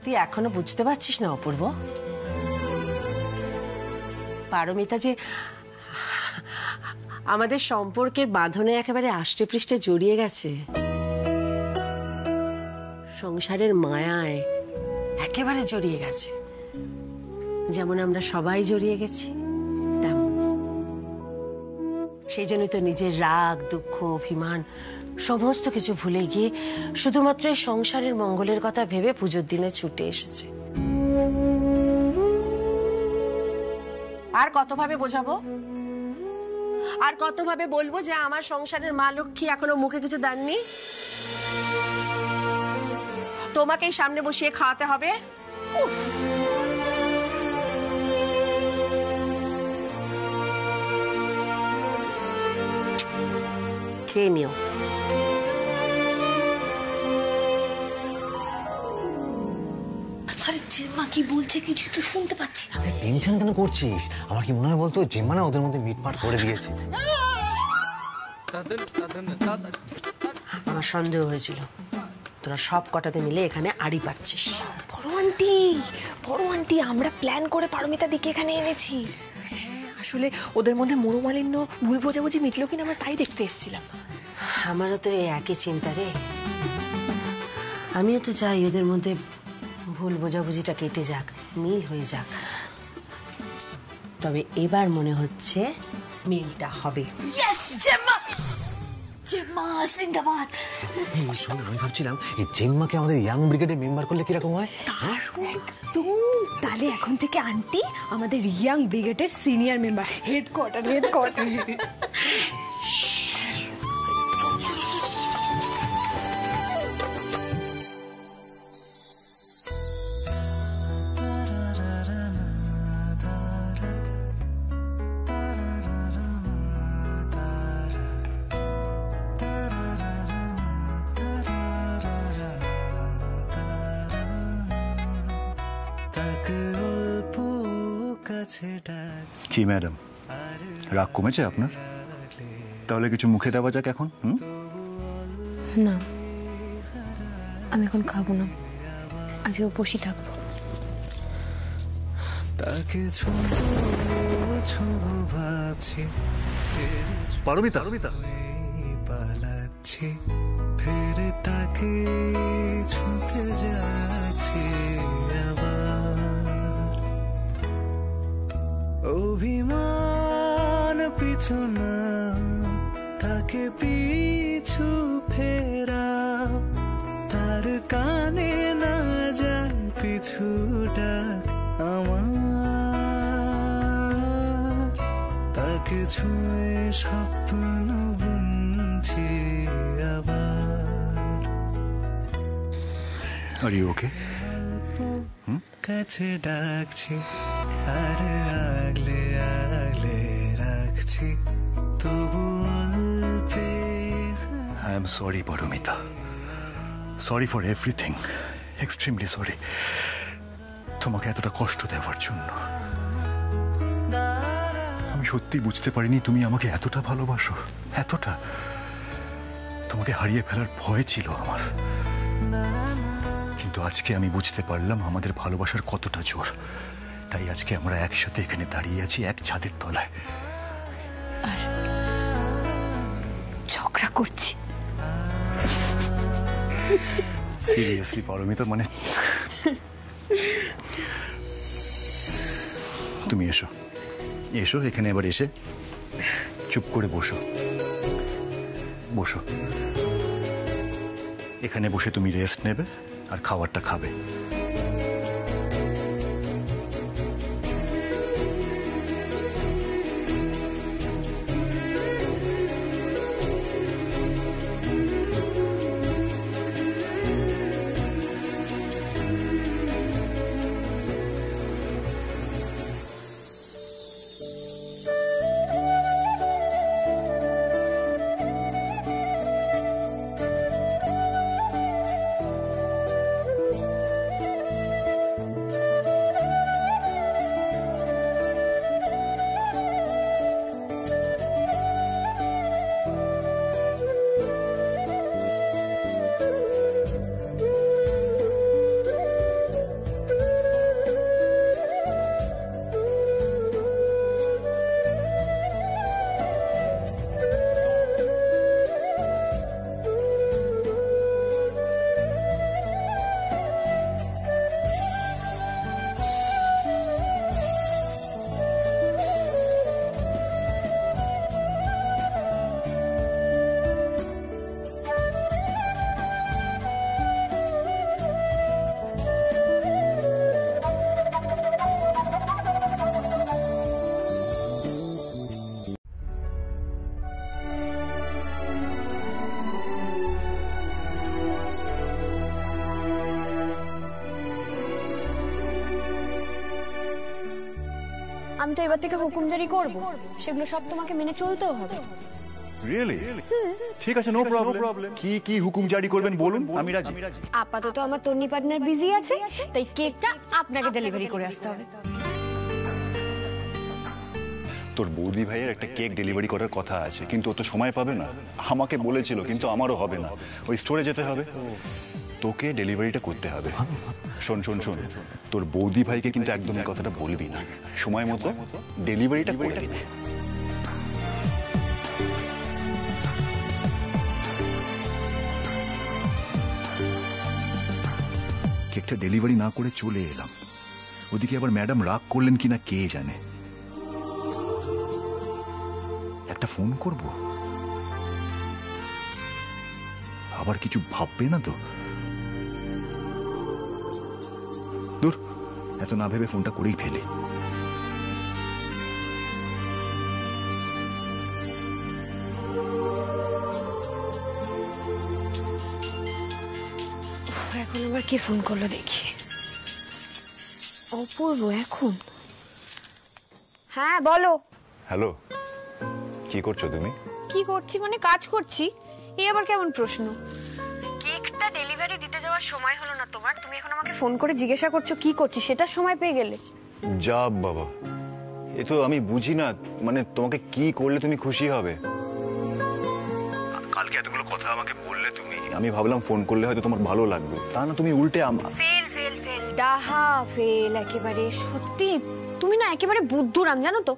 তুই এখনো বুঝতে পারছিস না অপূর্ব? পারমিতা যে আমাদের সম্পর্কের বাঁধনে একেবারে আষ্টে পৃষ্ঠে জড়িয়ে গেছে, সংসারের মায়ায় একেবারে জড়িয়ে গেছে, যেমন আমরা সবাই জড়িয়ে গেছি তেমন। সেই জন্যই তো নিজের রাগ, দুঃখ, অভিমান সমস্ত কিছু ভুলে গিয়ে শুধুমাত্র এই সংসারের মঙ্গলের কথা ভেবে পুজোর দিনে ছুটে এসেছে। আর কতভাবে বোঝাবো, আর কতভাবে বলবো যে আমার সংসারের মা লক্ষ্মী এখনো মুখে কিছু দেননি? তোমাকেই সামনে বসিয়ে খাওয়াতে হবে। খেয়ে নিও। আরে জেম্মা কি বলছে কিছু তো শুনতে পাচ্ছি না। টেনশন কেন করছিস? আমার কি মনে হয় বলতো, জেম্মা না ওদের মধ্যে মিটমাট করে দিয়েছে। আমার সন্দেহ হয়েছিল তোরা সব কটাতে মিলে এখানে আড়ি পাচ্ছিস। বড় আন্টি আমরা প্ল্যান করে পারমিতা দিকে এখানে এনেছি। আসলে ওদের মধ্যে মনোমালিন্য, ভুল বোঝাবুঝি মিটলো কিনা আমরা তাই দেখতে এসেছিলাম। আমারও তো এই একই চিন্তা রে। আমিও তো চাই ওদের মধ্যে ভুল বোঝাবুঝিটা কেটে যাক, মিল হয়ে যাক। তবে এবার মনে হচ্ছে মিলটা হবে। আমি ভাবছিলাম এই জেম্মাকে আমাদের ইয়াং ব্রিগেডের মেম্বার করলে কিরকম হয়? তাহলে এখন থেকে আন্টি আমাদের ইয়াং ব্রিগেডের সিনিয়র মেম্বার, হেডকোয়ার্টার। কি ম্যাডাম, রাগ কমেছে আপনার? তাহলে কিছু মুখে দেওয়া যাক এখন। না, আমি এখন খাবো না, আজ উপোসই থাকবো। পারমিতা, পালাচ্ছি ফের তাকে ছুটে যাচ্ছি আবার, অভিমান পিছু না তাকে পিছু ফেরা, তার কানে না যায় পিছু ডাক আমার, তাকে ছুঁয়ে স্বপ্ন বুনছি আবার। Are you okay? কাছে ডাকছি আর আগলে আগলে রাখছি তবু অল্পে। I am sorry Paramita, sorry for everything, extremely sorry তোমাকে এতটা কষ্ট দেওয়ার জন্য। আমি সত্যি বুঝতে পারিনি তুমি আমাকে এতটা ভালোবাসো, এতটা। তোমাকে হারিয়ে ফেলার ভয় ছিল আমার, কিন্তু আজকে আমি বুঝতে পারলাম আমাদের ভালোবাসার কতটা জোর। তাই আজকে আমরা একসাথে এখানে দাঁড়িয়ে আছি এক ছাদের তলায়, আর ঝগড়া করছি। সিরিয়াসলি পারমিতা, মানে তুমি এসো এসো এখানে, এবার এসে চুপ করে বসো, বসো এখানে। বসে তুমি রেস্ট নেবে আর খাবারটা খাবে। আমি তো এবার থেকে হুকুম জারি করবো, সেগুলো সব তোমাকে মেনে চলতেও হবে। রিয়েলি? ঠিক আছে, নো প্রবলেম। কি কি হুকুম জারি করবেন বলুন, আমি রাজি। আপাতত আমার তন্নি পার্টনার বিজি আছে, তাই কেকটা আপনাকে ডেলিভারি করে আসতে হবে। তোর বৌদি ভাইয়ের একটা কেক ডেলিভারি করার কথা আছে, কিন্তু ও তো সময় পাবে না। আমাকে বলেছিল, কিন্তু আমারও হবে না, ওই স্টোরে যেতে হবে, তোকে ডেলিভারিটা করতে হবে। শোন শোন শোন, তোর বৌদি ভাইকে কিন্তু একদম এই কথাটা বলবি না, সময় মতো ডেলিভারিটা করে দিবি। কেকটা ডেলিভারি না করে চলে এলাম, ওদিকে আবার ম্যাডাম রাগ করলেন কিনা কে জানে। একটা ফোন করব, আবার কিছু ভাববে না তো? দূর, এত না ভেবে ফোনটা করেই ফেলে। এখন আবার কে ফোন করলো দেখি। অপূর্ব এখন? হ্যাঁ বলো। হ্যালো, কি করছো তুমি? কি করছি মানে কাজ করছি। এই আবার কেমন প্রশ্ন? কেকটা ডেলিভারি দিতে যাওয়ার সময় হলো না তোমার, তুমি এখন আমাকে ফোন করে জিজ্ঞাসা করছো কি করছি, সেটার সময় পেয়ে গেলে? যা বাবা, এ তো আমি বুঝি না, মানে তোমাকে কি করলে তুমি খুশি হবে? কালকে এতগুলো কথা আমাকে বললে তুমি, আমি ভাবলাম ফোন করলে হয়তো তোমার ভালো লাগবে, তা না তুমি উল্টে ফেল ফেল ফেল, ডাহা ফেল একেবারে। সত্যি তুমি না একেবারে বুদ্ধুরাম, জানো তো?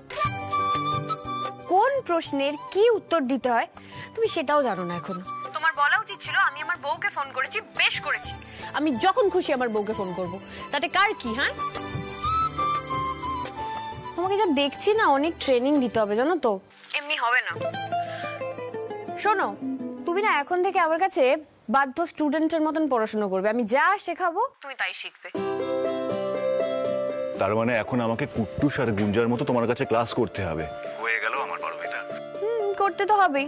কোন প্রশ্নের কি উত্তর দিতে হয় তুমি সেটাও জানো না এখন। তোমার বলা উচিত ছিল আমি আমার বউকে ফোন করেছি, বেশ করেছি, আমি যখন খুশি আমার বউকে ফোন করব, তাতে কার কি? হ্যাঁ, তোমাকে যা দেখছি না অনেক ট্রেনিং দিতে হবে জানো তো, এমনি হবে না। শোনো, তুমি না এখন থেকে আমার কাছে বাধ্য স্টুডেন্টের মতন পড়াশোনা করবে, আমি যা শেখাবো তুমি তাই শিখবে। তার মানে এখন আমাকে কুট্টুস আর গুঞ্জার মতো তোমার কাছে ক্লাস করতে হবে? হয়ে গেল আমার পারমিতা। করতে তো হবেই,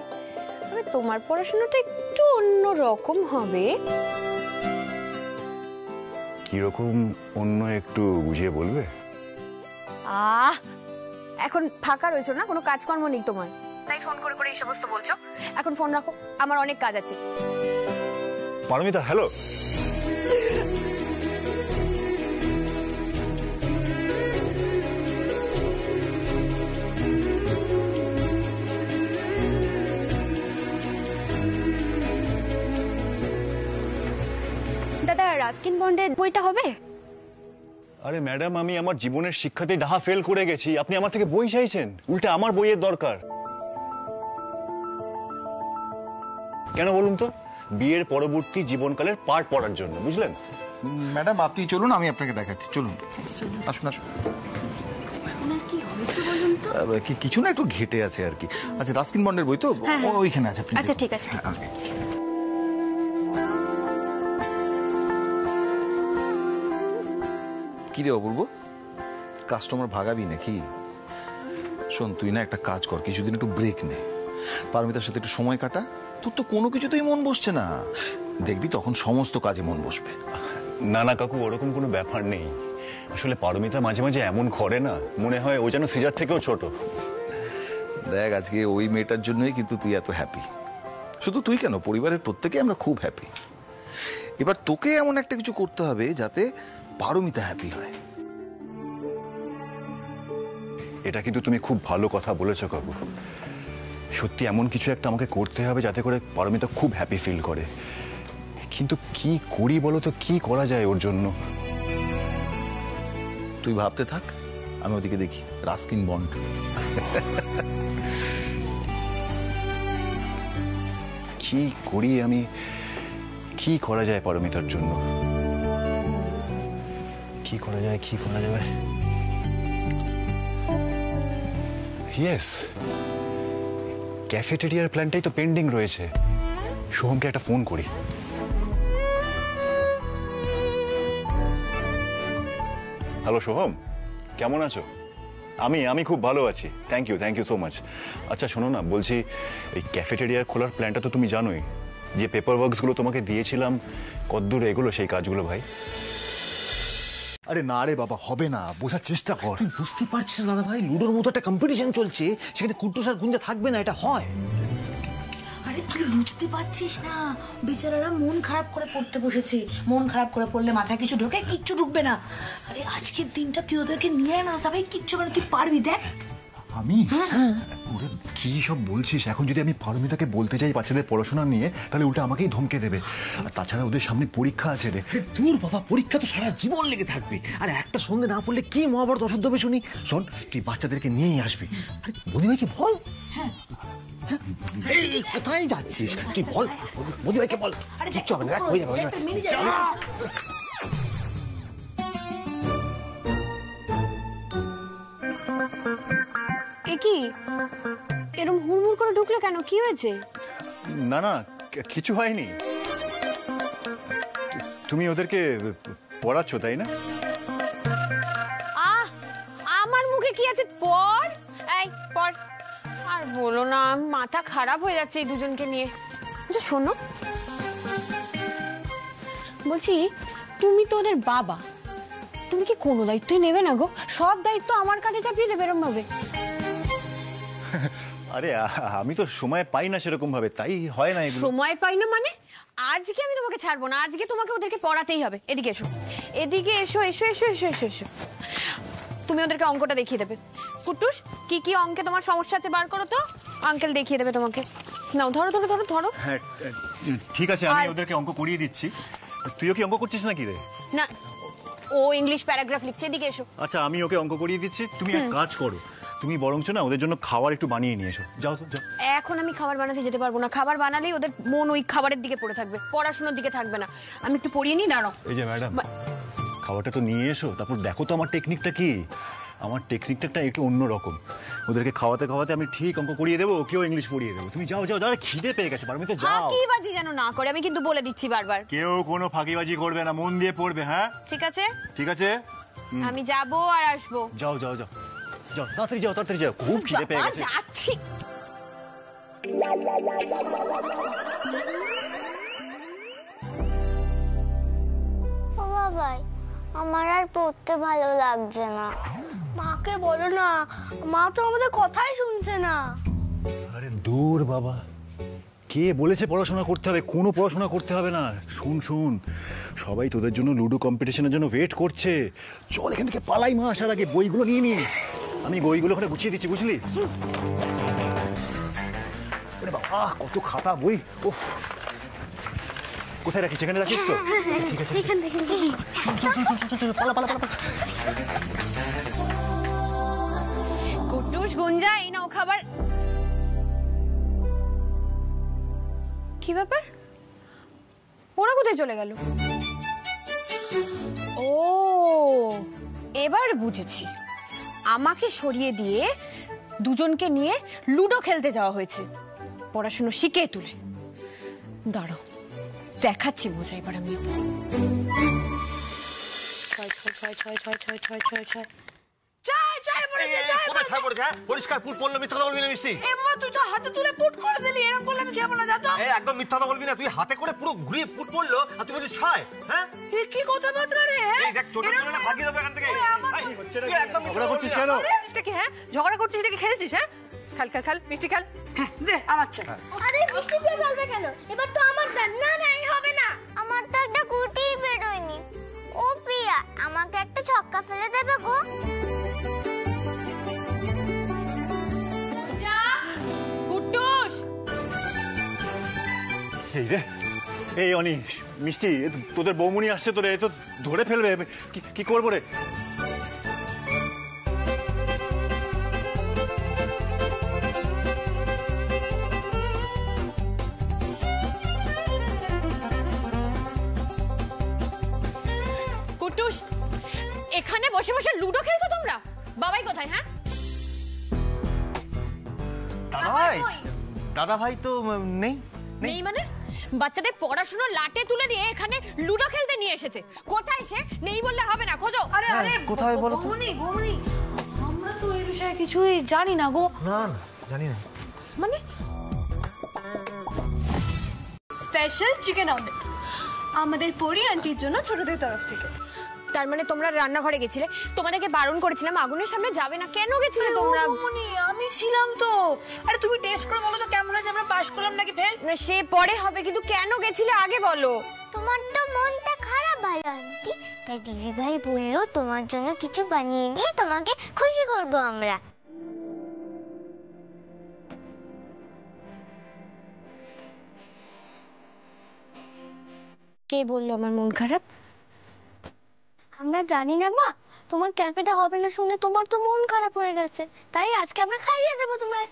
তবে তোমার পড়াশোনাটা একটু অন্য রকম হবে। কি রকম অন্য, একটু বুঝিয়ে বলবে? এখন ফাঁকা রয়েছো না, কোনো কাজকর্ম নেই তোমার, তাই ফোন করে করে এই সমস্ত বলছো। এখন ফোন রাখো, আমার অনেক কাজ আছে। পারমিতা, হ্যালো। দাদা, রাস্কিন বন্ডের বইটা হবে? আরে ম্যাডাম, আমি আমার জীবনের শিক্ষাতে ডাহা ফেল করে গেছি, আপনি আমার থেকে বই চাইছেন? উল্টে আমার বইয়ের দরকার কেন বলুন তো? বিয়ের পরবর্তী জীবনকালের পাঠ পড়ার জন্য, বুঝলেন? ম্যাডাম আপনি চলুন, আমি আপনাকে দেখাচ্ছি, চলুন। আসুন আসুন। কি হয়েছে বলুন তো? কিছু না, একটু ঘেটে আছে আর কি। আচ্ছা, রাস্কিন বন্ডের বই তো ওইখানে আছে। আচ্ছা ঠিক আছে। কি রে অপূর্ব, কাস্টমার ভাগাবি নাকি? শোন, তুই না একটা কাজ কর, কিছুদিন একটু ব্রেক নে, পারমিতার সাথে একটু সময় কাটা। তোর তো কোনো কিছুতেই মন বসছে না, দেখবি তখন সমস্ত কাজে মন বসবে। না না কাকু, ওরকম কোনো ব্যাপার নেই। আসলে পারমিতা মাঝে মাঝে এমন করে না, মনে হয় ও যেন সিজার থেকেও ছোট। দেখ, আজকে ওই মেয়েটার জন্যই কিন্তু তুই এত হ্যাপি। শুধু তুই কেন, পরিবারের প্রত্যেকে আমরা খুব হ্যাপি। এবার তোকে এমন একটা কিছু করতে হবে যাতে পারমিতা হ্যাপি হয়। এটা কিন্তু তুমি খুব ভালো কথা বলেছো কাকু। সত্যি এমন কিছু একটা আমাকে করতে হবে যাতে করে পারমিতা খুব হ্যাপি ফিল করে। কিন্তু কি করি বলো তো, কি করা যায় ওর জন্য? তুই ভাবতে থাক, আমি ওদিকে দেখি রাস্কিন বন্ড। কি করি আমি, কি করা যায় পারমিতার জন্য? কি করা যায়, কি করা যাবে? ইয়েস, ক্যাফেটেরিয়ার প্ল্যানটাই তো পেন্ডিং রয়েছে। সোহমকে একটা ফোন করি। হ্যালো সোহম, কেমন আছো? আমি খুব ভালো আছি, থ্যাংক ইউ সো মাচ। আচ্ছা শোনো না, বলছি এই ক্যাফেটেরিয়ার খোলার প্ল্যানটা তো তুমি জানোই, যে পেপার ওয়ার্কসগুলো তোমাকে দিয়েছিলাম, কতদূর এগুলো সেই কাজগুলো ভাই? আরে না রে বাবা, হবে না, বোঝার চেষ্টা কর। তুই বুঝতে পারছিস না দাদা ভাই, লুডোর মতো একটা কম্পিটিশন চলছে, সেখানে কুট্টুস আর গুঞ্জা থাকবে না, এটা হয়? আরে তুই বুঝতে পারছিস না, বেচারারা মন খারাপ করে পড়তে বসেছে। মন খারাপ করে পড়লে মাথায় কিছু ঢোকে? কিচ্ছু ঢুকবে না। আরে আজকের দিনটা তুই ওদেরকে নিয়ে না দাদা ভাই, কিচ্ছু মানে তুই পারবি। দেখ আমি ওরে কি সব বলছিস? এখন যদি আমি পারমিতাকে বলতে চাই বাচ্চাদের পড়াশোনা নিয়ে, তাহলে উল্টা আমাকেই ধমকে দেবে। আর তাছাড়া ওদের সামনে পরীক্ষা আছে রে। দূর বাবা, পরীক্ষা তো সারা জীবন লেগে থাকবে, আর একটা সন্ধে না পড়লে কি মহাভারত অশুদ্ধ হবে শুনি। শোন, তুই বাচ্চাদেরকে নিয়েই আসবি। আরে বৌদিভাইকে বল। হ্যাঁ, এই কোথায় যাচ্ছিস তুই? বল বৌদিভাইকে বল। আরে কিচ্ছু হবে না, হয়ে যাবে, হয়ে যাবে। মিনি যাবে। এ কি এরম হুড়মুড় করে ঢুকলো কেন? কি হয়েছে? না না, কিছু হয়নি। তুমি ওদেরকে পড়াচ্ছ তাই না? আমার মুখে কি আছে? পড়, এই পড়। আর বলো না, মাথা খারাপ হয়ে যাচ্ছে এই দুজনকে নিয়ে। আচ্ছা শোনো, বলছি তুমি তো ওদের বাবা, তুমি কি কোনো দায়িত্বই নেবে না গো? সব দায়িত্ব আমার কাছে চাপিয়ে দেবে এরম ভাবে? আরে আমি তো সময় পাই না সেরকম ভাবে, তাই হয় না এগুলো। সময় পাই না মানে? আজকে আমি তোমাকে ছাড়বো না, আজকে তোমাকে ওদেরকে পড়াতেই হবে। এদিকে এসো, এদিকে এসো, এসো এসো এসো এসো এসো। তুমি ওদেরকে অঙ্কটা দেখিয়ে দেবে। কুট্টুস, কি কি অঙ্কে তোমার সমস্যা আছে বার করো তো, আঙ্কেল দেখিয়ে দেবে তোমাকে। নাও ধরো ধরো ধরো ধরো। হ্যাঁ ঠিক আছে, আমি ওদেরকে অঙ্ক করিয়ে দিচ্ছি। তুইও কি অঙ্ক করছিস নাকি রে? না, ও ইংলিশ প্যারাগ্রাফ লিখছে। এদিকে এসো। আচ্ছা আমি ওকে অঙ্ক করিয়ে দিচ্ছি, তুমি এক কাজ করো, তুমি বরঞ্চ না ওদের জন্য খাবার একটু বানিয়ে নিয়ে এসো। যাও তো যাও। এখন আমি খাবার বানাতে যেতে পারবো না, খাবার বানালেই ওদের মন ওই খাবারের দিকে পড়ে থাকবে, পড়াশোনার দিকে থাকবে না। আমি একটু পড়িয়ে নিই, দাঁড়াও। এই যে ম্যাডাম, খাবারটা তো নিয়ে এসো, তারপর দেখো তো আমার টেকনিকটা কি। আমার টেকনিকটা একটু অন্যরকম। ওদেরকে খাওয়াতে খাওয়াতে আমি ঠিক অঙ্ক করিয়ে দেবো, ওকেও ইংলিশ পড়িয়ে দেবো। তুমি যাও যাও, যাও, খিদে পেয়ে গেছে পারমিতা, যাও। ফাঁকিবাজি যেন না করে, আমি কিন্তু বলে দিচ্ছি বারবার। কেউ কোনো ফাঁকিবাজি করবে না, মন দিয়ে পড়বে। হ্যাঁ ঠিক আছে, ঠিক আছে, আমি যাবো আর আসবো। যাও যাও যাও যাও, তাড়াতাড়ি যাও, তাড়াতাড়ি যাও, খুব খিদে পেয়ে গেছে। যাচ্ছি। ও বাবাই, আমার আর পড়তে ভালো লাগছে না। মাকে বলো না, মা তো আমাদের কথাই শুনছে না। আরে দূর বাবা, কে বলেছে পড়াশোনা করতে হবে? কোনো পড়াশোনা করতে হবে না। শুন শুন, সবাই তোদের জন্য লুডো কম্পিটিশনের জন্য ওয়েট করছে। চল এখান থেকে পালাই, মা আসার আগে। বইগুলো নিয়ে নি, আমি বইগুলো ওখানে গুছিয়ে দিচ্ছি, বুঝলি? আরে বাবা, কত খাতা বই! উফ, কোথায় রাখিস? এখানে রাখিস তো? ঠিক আছে, এখান থেকে চল চল চল চল চল, পালা পালা পালা। কুট্টুস, গুঞ্জা, এই নাও খাবার। কি ব্যাপার, ওরা কোথায় চলে গেল? ও, এবার বুঝেছি, আমাকে সরিয়ে দিয়ে দুজনকে নিয়ে লুডো খেলতে যাওয়া হয়েছে, পড়াশোনা শিখে তুলে। দাঁড়াও, দেখাচ্ছি মজা এবার আমি। 6 6 6 6 6 6 6 6 6 পরিষ্কার পুট পড়লো, মিথ্যা কথা বলবি না মিষ্টি। এমা তুই তো হাতে তুলে পুট করে দিলি, এরকম করলে আমি খেয়ে না। যা তো। একদম মিথ্যা কথা বলবি না, তুই হাতে করে পুরো ঘুরিয়ে পুট পড়লো আর তুই বলছিস 6। হ্যাঁ এ কি কথাবার্তা রে? এই দেখ, ছোট ছোট না ভাগিয়ে দেবো এখান থেকে। তুই একদম মিথ্যা কথা বলছিস কেন? মিষ্টি কি? হ্যাঁ ঝগড়া করছিস নাকি খেলছিস? হ্যাঁ খেল খেল খেল, মিষ্টি খেল। হ্যাঁ দে আমার চাই। আরে মিষ্টি দিয়ে চলবে কেন? এবার তো আমার দান। না না, এই হবে না। আমার তো একটা গুটিই বেরোয়নি। ও প্রিয়া, আমাকে একটা ছক্কা ফেলে দেবে গো? কুট্টুস, এই রে, এই অনি, মিষ্টি, তোদের বৌমনি আসছে, তোরে তো ধরে ফেলবে। কি করবো রে? কুট্টুস, এখানে বসে বসে লুডো খেলছো তোমরা? বাবাই কোথায়? হ্যাঁ, দাদা ভাই তো নেই। নেই মানে? বাচ্চাদের পড়াশোনা লাটে তুলে দিয়ে এখানে লুডো খেলতে নিয়ে এসেছে। কোথায় সে? নেই বললে হবে না, খোঁজো। আরে আরে কোথায় বলো তো? বৌমনি বৌমনি, আমরা তো এই বিষয়ে কিছুই জানি না গো। না না, জানি না। মানে স্পেশাল চিকেন অমলেট আমাদের পরি আন্টির জন্য ছোটদের তরফ থেকে। তার মানে তোমরা রান্নাঘরে গেছিলে, তোমাদেরকে বারণ করেছিলাম আগুনের সামনে যাবে না, কেন গেছিলে তোমরা? আমি ছিলাম তো। আরে তুমি টেস্ট করে বলো তো কেমন আছে, আমরা পাস করলাম নাকি ফেল? না সে পরে হবে, কিন্তু কেন গেছিলে আগে বলো। তোমার তো মনটা খারাপ ভালো আন্টি, তাই দিদি ভাই বললো তোমার জন্য কিছু বানিয়ে নিয়ে তোমাকে খুশি করব আমরা। কে বললো আমার মন খারাপ? আমরা জানি না মা, তোমার ক্যাফেটা হবে না শুনে তোমার তো মন খারাপ হয়ে গেছে, তাই আজকে আমরা খাইয়ে দেবো তোমায়।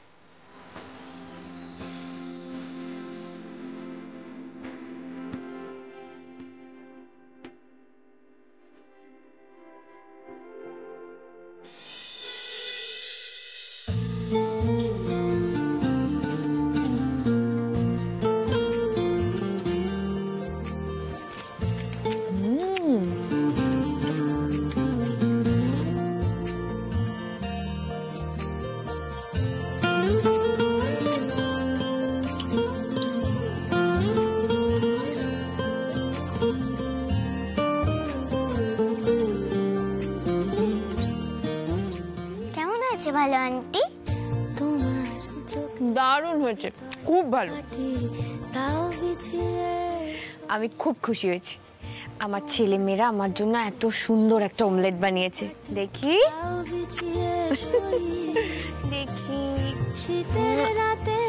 কেমন আছে ভালো আন্টি? দারুণ হয়েছে, খুব ভালো। আমি খুব খুশি হয়েছি, আমার ছেলে মেয়েরা আমার জন্য এত সুন্দর একটা অমলেট বানিয়েছে। দেখি দেখি শীতের রাতে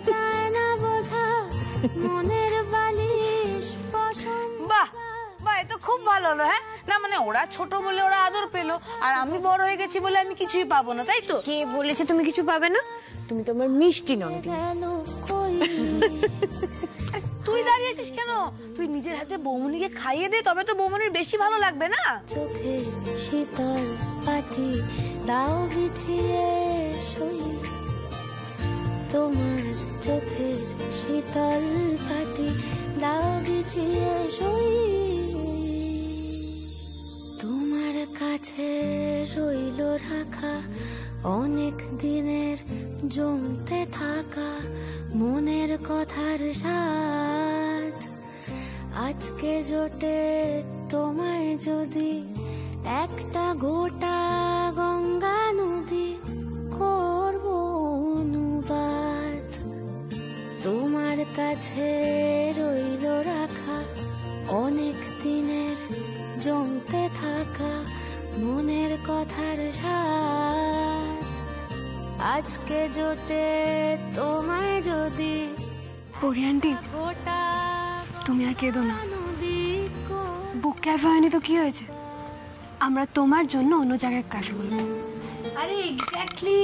যায় না বোঝা মনের বালিশ পছন্দ। বাহ বাহ, এ তো খুব ভালো হলো। হ্যাঁ না মানে ওরা ছোট বলে ওরা আদর পেলো, আর আমি বড় হয়ে গেছি বলে আমি কিছুই পাবো না, তাই তো? কে বলেছে তুমি কিছু পাবে না? তুমি তোমার মিষ্টি নন্দিনী। তুই দাঁড়িয়ে আছিস কেন? তুই নিজের হাতে বৌমনিকে খাইয়ে দে, তবে তো বৌমনির বেশি ভালো লাগবে না? চোখের শীতল পাটি দাও বিছিয়ে শুই, তোমার চোখের শীতল পাটি দাও বিছিয়ে শুই, তোমার কাছে রইল রাখা অনেক দিনের জমতে থাকা মনের কথার স্বাদ, আজকে জোটে তোমায় যদি একটা গোটা গঙ্গা নদী করব অনুবাদ, তোমার কাছে রইল রাখা অনেক দিনের জমতে থাকা মনের কথার স্বাদ, আজকে জোটে তোমায় যদি পরি আন্টি, গোটা তুমি আর কেঁদো না। নদী বুক ক্যাফে হয়নি তো কি হয়েছে, আমরা তোমার জন্য অন্য জায়গায় ক্যাফে বলবো। আরে এক্স্যাক্টলি,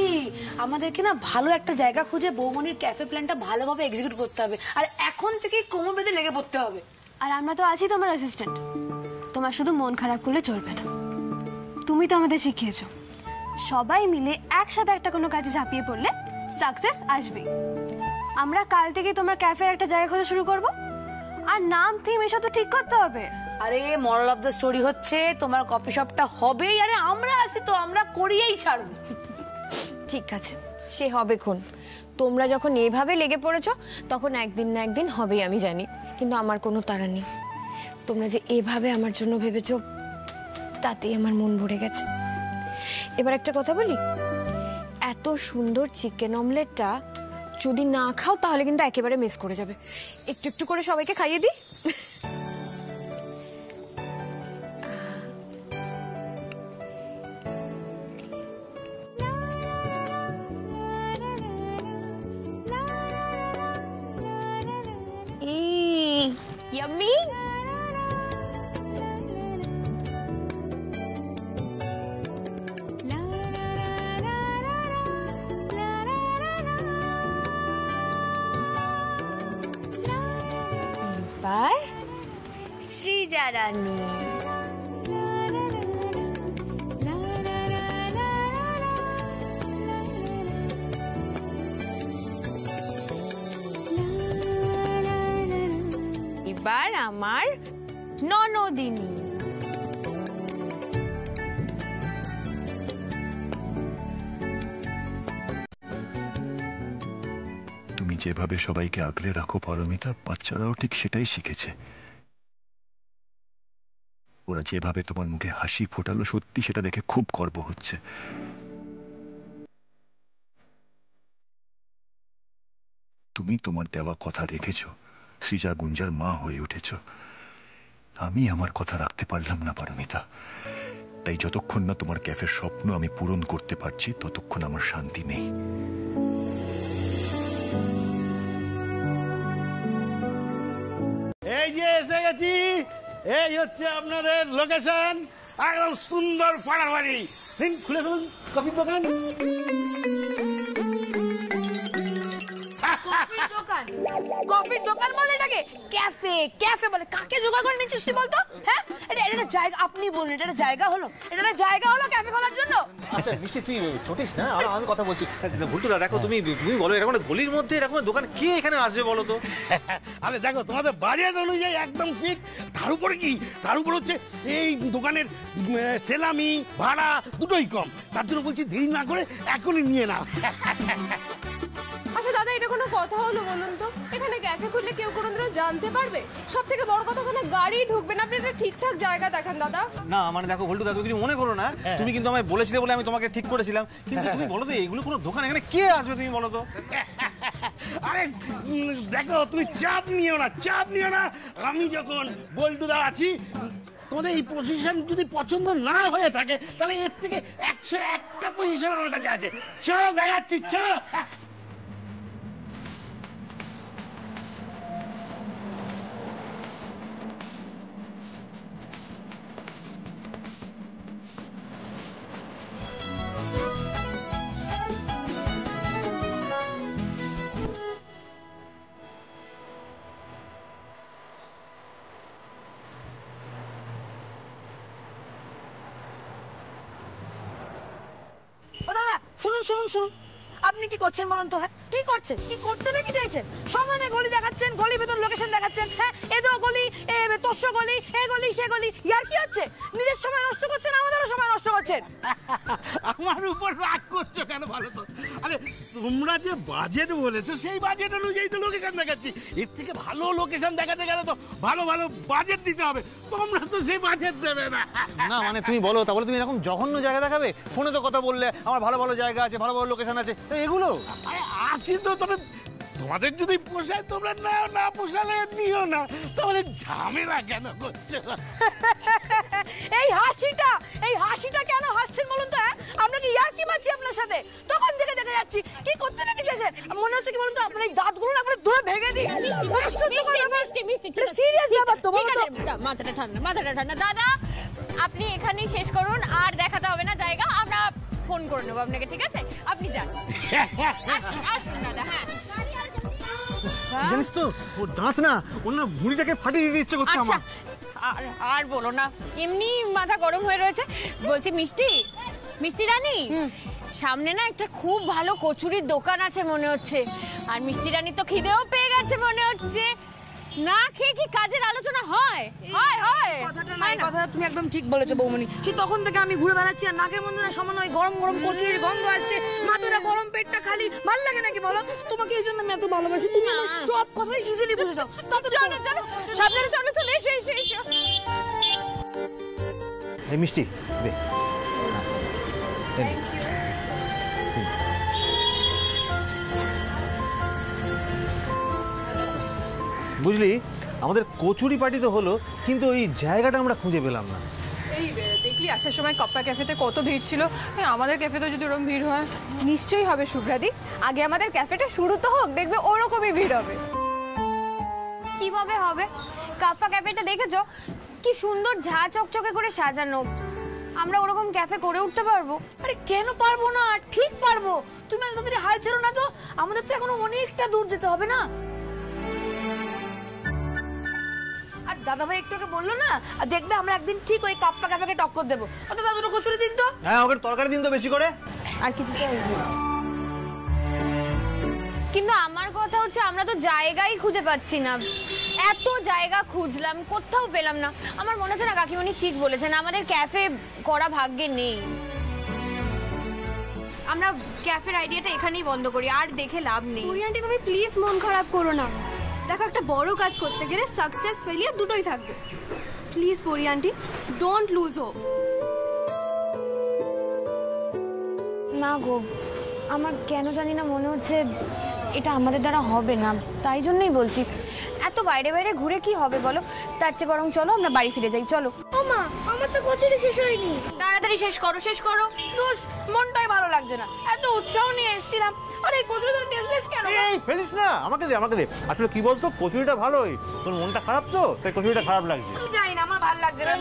আমাদেরকে না ভালো একটা জায়গা খুঁজে বৌমনির ক্যাফে প্ল্যানটা ভালোভাবে এক্সিকিউট করতে হবে, আর এখন থেকে কোমর বেঁধে লেগে পড়তে হবে। আর আমরা তো আছি তোমার অ্যাসিস্ট্যান্ট, তোমার শুধু মন খারাপ করলে চলবে না। তুমি তো আমাদের শিখিয়েছো সবাই মিলে একসাথে একটা কোনো কাজে ঝাঁপিয়ে পড়লে সাকসেস আসবেই। আমরা কাল থেকে তোমার ক্যাফের একটা জায়গা খোঁজা শুরু করব, আর নাম থিম এসব তো ঠিক করতে হবে। আরে মোরাল অফ দ্য স্টোরি হচ্ছে তোমার কফি শপটা হবেই, আরে আমরা আছি তো, আমরা করিয়েই ছাড়বো। ঠিক আছে, সে হবে খন। তোমরা যখন এইভাবে লেগে পড়েছো তখন একদিন না একদিন হবেই, আমি জানি। কিন্তু আমার কোনো তাড়া নেই, তোমরা যে এভাবে আমার জন্য ভেবেছো তাতেই আমার মন ভরে গেছে। এবার একটা কথা বলি, এত সুন্দর চিকেন অমলেটটা যদি না খাও তাহলে কিন্তু একেবারে মিস করে যাবে। একটু একটু করে সবাইকে খাইয়ে দিই। ইয়াম্মি। এবার শ্রীজা রানী। এবার আমার ননদিনী। তুমি যেভাবে সবাইকে আগলে রাখো পারমিতা, বাচ্চারাও ঠিক সেটাই শিখেছে। ওরা যেভাবে তোমার মুখে হাসি ফোটালো, সত্যি সেটা দেখে খুব গর্ব হচ্ছে। তুমি তোমার দেওয়া কথা রেখেছ, সৃজা গুঞ্জার মা হয়ে উঠেছ। আমি আমার কথা রাখতে পারলাম না পারমিতা। তাই যতক্ষণ না তোমার ক্যাফের স্বপ্ন আমি পূরণ করতে পারছি, ততক্ষণ আমার শান্তি নেই। এই যে এসে গেছি, এই হচ্ছে আপনাদের লোকেশন। একদম সুন্দর পাড়ার বাড়ি। খুলে ফেলুন কফির দোকান। কফির দোকান বলে এটাকে ক্যাফে, ক্যাফে বলে। কাকে জোগাড় করে নিচ্ছিস তুই বলতো? হ্যাঁ, এটা জায়গা, আপনি বলুন এটা জায়গা হলো? এটা জায়গা হলো ক্যাফে খোলার জন্য? আচ্ছা মিষ্টি, তুই ছোটিস না, আর আমি কথা বলছি। ভুলটুলা দেখো, তুমি বলো এরকম গলির মধ্যে এরকম দোকান কে এখানে আসবে বলো তো? আরে দেখো, তোমাদের বাজেট অনুযায়ী একদম ফিট। তার উপরে কি, তার উপর হচ্ছে এই দোকানের সেলামি ভাড়া দুটোই কম। তার জন্য বলছি দেরি না করে এখনই নিয়ে নাও। আচ্ছা দাদা, এটা কোনো কথা হলো বলুন তো? এখানে ক্যাফে খুললে কেউ কোনোদিনও জানতে পারবে? সব থেকে বড় কথা, ওখানে গাড়ি ঢুকবে না। আপনি একটা ঠিকঠাক জায়গা দেখান দাদা। না মানে দেখো ভুলটু, তুমি কিছু মনে করো না। তুমি কিন্তু আমায় বলেছিলে বলে আমি তোমাকে ঠিক করেছিলাম। কিন্তু তুমি বলো তো, এইগুলো কোনো দোকান, এখানে কে আসবে তুমি বলো তো? আরে দেখো, তুমি চাপ নিও না, চাপ নিও না। আমি যখন বল্টুদা আছি, তোদের এই পজিশন যদি পছন্দ না হয়ে থাকে, তাহলে এর থেকে 101টা পজিশন আমার কাছে আছে। চলো দেখাচ্ছি, চলো। ও দাদা, শুনুন শুনুন শুনুন, আপনি কি করছেন বলুন তো? হ্যাঁ, কি করছেন? কি করতে নাকি চাইছেন? সমানে গলি দেখাচ্ছেন, গলির ভেতর লোকেশন দেখাচ্ছেন। হ্যাঁ, এদো গলি, তোষো গলি, এ গলি সে গলি। ইয়ার কি হচ্ছে? নিজের সময় নষ্ট করছেন, আমাদেরও সময় নষ্ট করছেন। আমার উপর রাগ করছো কেন বলো তো? আরে তোমরা যে বাজেট বলেছো, সেই বাজেট অনুযায়ী তো লোকেশন দেখাচ্ছি। এর থেকে ভালো লোকেশন দেখাতে গেলে তো ভালো ভালো বাজেট দিতে হবে। তোমরা তো সেই বাজেট দেবে না। না মানে তুমি বলো, তাহলে তুমি এরকম জঘন্য জায়গা দেখাবে? ফোনে তো কথা বললে আমার ভালো ভালো জায়গা আছে, ভালো ভালো লোকেশন আছে, তো এগুলো আরে আছি তো। তবে তোমাদের যদি পোষায় তোমরা নাও, না পোষালে নিও না। তাহলে ঝামেলা কেন করছো? এই হাসিটা কেন হাসছেন বলুন তো? আমরা কি ইয়ার কি মারছি আপনার সাথে? তখন থেকে দেখে যাচ্ছি কি করতে নাকি চাইছেন। মনে হচ্ছে কি বলুন তো, আপনার এই দাঁতগুলো না ধরে ভেঙে দিই। সিরিয়াস ব্যাপার তো, বলো তো। মাথাটা ঠান্ডা। দাদা, আপনি এখানেই শেষ করুন, আর দেখাতে হবে না জায়গা। আমরা ফোন করে নেবো আপনাকে, ঠিক আছে? আপনি যান, আসুন দাদা। হ্যাঁ, জানিস তো, ওর দাঁত না, ওর না ভুঁড়িটাকে ফাটিয়ে দিতে ইচ্ছে করছে আমার। আর বলো না, এমনি মাথা গরম হয়ে রয়েছে। বলছি মিষ্টি রানী, সামনে না একটা খুব ভালো কচুরির দোকান আছে মনে হচ্ছে। আর মিষ্টি রানী তো খিদেও পেয়ে গেছে মনে হচ্ছে। না খেয়ে কি কাজের আলোচনা হয়? কথাটা তুমি একদম ঠিক বলেছো বৌমনি। সে তখন থেকে আমি ঘুরে বেড়াচ্ছি, আর নাকের মধ্যে না সামান্য ওই গরম গরম কচুরির গন্ধ আসছে। মাথাটা গরম, পেটটা খালি। ভাল লাগে নাকি বলো? তোমাকে এই জন্য আমি এত ভালোবাসি। তুমি আমার সব কথা ইজিলি বুঝে যাও। চলো সাবধানে, চলো এসো। এই মিষ্টি দে। বুঝলি, আমাদের কচুরি পার্টি তো হলো, কিন্তু ওই জায়গাটা আমরা খুঁজে পেলাম না। এই দেখলি আসার সময় কপ্পা ক্যাফেতে কত ভিড় ছিল। আমাদের ক্যাফেতে যদি ওরকম ভিড় হয়? নিশ্চয়ই হবে শুভ্রাদি। আগে আমাদের ক্যাফেটা শুরু তো হোক, দেখবে ওরকমই ভিড় হবে। কিভাবে হবে? কাপ্পা ক্যাফেটা দেখেছো কি সুন্দর ঝা চকচকে করে সাজানো? আমরা ওরকম ক্যাফে করে উঠতে পারবো? আরে কেন পারবো না? ঠিক পারবো। তুমি তাড়াতাড়ি হাল ছেড়ো না তো। আমাদের তো এখনো অনেকটা দূর যেতে হবে না? আর দাদা ভাই একটু বললো না, আর দেখবে আমরা একদিন ঠিক ওই কাপ্পা ক্যাফেকে টক্কর দেবো। অত দাদুটা কচুরি দিন তো। হ্যাঁ, ওকে তরকারি দিন তো বেশি করে। আর কিছু কিন্তু আমার কথা হচ্ছে, আমরা তো জায়গাই খুঁজে পাচ্ছি না। এত জায়গা খুঁজলাম, কোথাও পেলাম না। আমার মনে হচ্ছে না কাকিমণি ঠিক বলেছেন, আমাদের ক্যাফে করা ভাগ্যে নেই। আমরা ক্যাফের আইডিয়াটা এখানেই বন্ধ করি, আর দেখে লাভ নেই। আন্টি তুমি প্লিজ মন খারাপ করো না। দেখো একটা বড় কাজ করতে গেলে সাকসেস ফেলিয়ার দুটোই থাকবে। প্লিজ পরি আন্টি, ডোন্ট লুজ হোপ। না গো, আমার কেন জানি না মনে হচ্ছে এটা আমাদের দ্বারা হবে না, তাই জন্যই বলছি। এত বাইরে বাইরে ঘুরে কি হবে বলো, তার চেয়ে বরং চলো আমরা বাড়ি ফিরে যাই। চলো। ও মা, আমার তো কচুরি শেষ হয়নি। তাড়াতাড়ি শেষ করো, শেষ করো। দোষ, মনটাই ভালো লাগছে না, এত উৎসাহ নিয়ে এসেছিলাম। আরে কচুরি তো টেস্টলেস কেন? এই ফেলিস না, আমাকে দে আমাকে দে। আসলে কি বলতো, কচুরিটা ভালোই, তোর মনটা খারাপ তো তাই কচুরিটা খারাপ লাগছে। আমি জানি না, আমার ভালো লাগছে না।